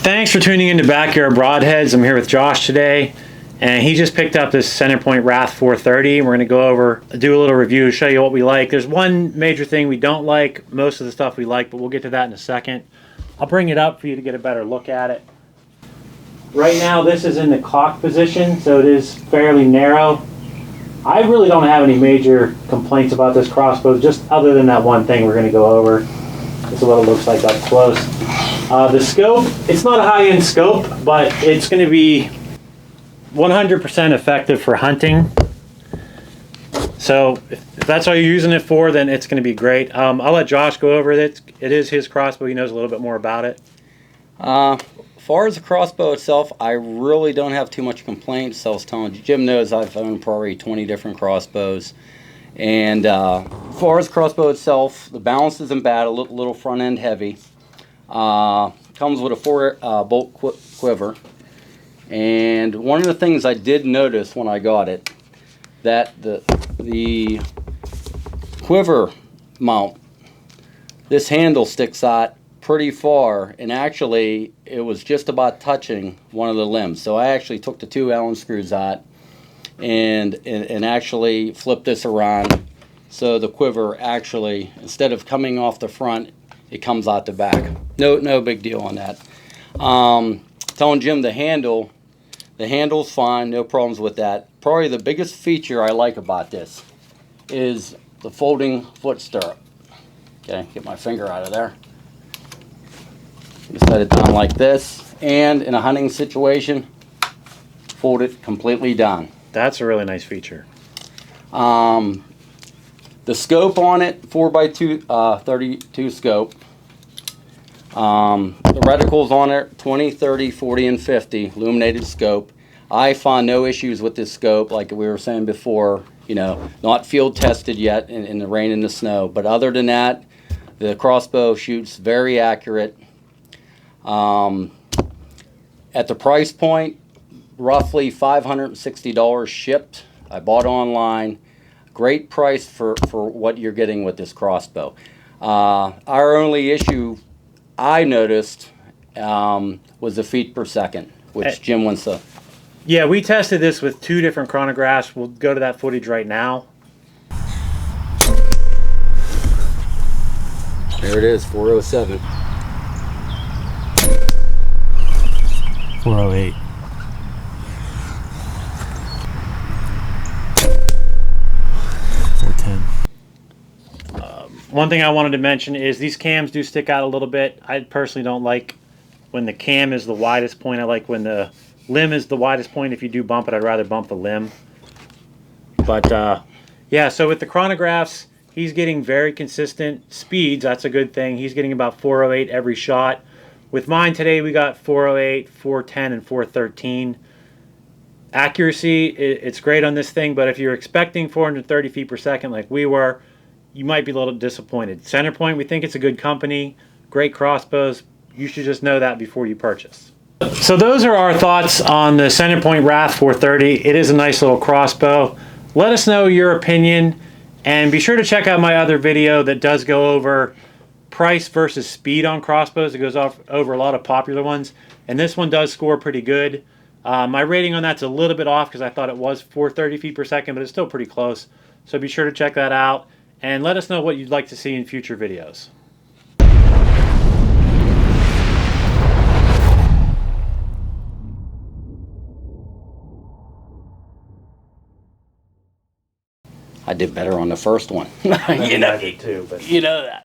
Thanks for tuning in to Backyard Broadheads. I'm here with Josh today, and he just picked up this Centerpoint Wrath 430. We're going to go over, do a little review, show you what we like. There's one major thing we don't like, most of the stuff we like, but we'll get to that in a second. I'll bring it up for you to get a better look at it. Right now this is in the cock position, so it is fairly narrow. I really don't have any major complaints about this crossbow, just other than that one thing we're going to go over. This is what it looks like up close. The scope, it's not a high-end scope, but it's going to be 100% effective for hunting. So if that's all you're using it for, then it's going to be great. I'll let Josh go over it. It is his crossbow. He knows a little bit more about it. As far as the crossbow itself, I really don't have too much complaints. So I was telling Jim knows I've owned probably 20 different crossbows. And as far as crossbow itself, the balance isn't bad, a little front end heavy. Comes with a 4 bolt quiver. And one of the things I did notice when I got it, that the quiver mount, this handle sticks out pretty far, and actually it was just about touching one of the limbs. So I actually took the 2 Allen screws out and actually flipped this around, so the quiver actually, instead of coming off the front, it comes out the back. No big deal on that. Telling Jim the handle's fine, no problems with that. Probably the biggest feature I like about this is the folding foot stirrup. Okay, get my finger out of there. Set it down like this, and in a hunting situation, fold it completely down. That's a really nice feature. The scope on it, 4x2 32 scope. The reticles on it, 20, 30, 40, and 50 illuminated scope. I found no issues with this scope, like we were saying before. You know, not field tested yet in the rain and the snow. But other than that, the crossbow shoots very accurate. At the price point, roughly $560 shipped. I bought online. Great price for what you're getting with this crossbow. Our only issue I noticed was the feet per second, which Jim wants to. Yeah, we tested this with 2 different chronographs. We'll go to that footage right now. There it is, 407. 408. One thing I wanted to mention is these cams do stick out a little bit. I personally don't like when the cam is the widest point. I like when the limb is the widest point. If you do bump it, I'd rather bump the limb. But yeah, so with the chronographs, he's getting very consistent speeds. That's a good thing. He's getting about 408 every shot. With mine today, we got 408, 410, and 413. Accuracy, it's great on this thing, but if you're expecting 430 feet per second like we were, you might be a little disappointed. Centerpoint, we think it's a good company, great crossbows. You should just know that before you purchase. So those are our thoughts on the Centerpoint Wrath 430. It is a nice little crossbow. Let us know your opinion, and be sure to check out my other video that does go over price versus speed on crossbows. It goes over a lot of popular ones, and this one does score pretty good. My rating on that's a little bit off because I thought it was 430 feet per second, but it's still pretty close. So be sure to check that out, and let us know what you'd like to see in future videos. I did better on the first one. I did too, but you know that.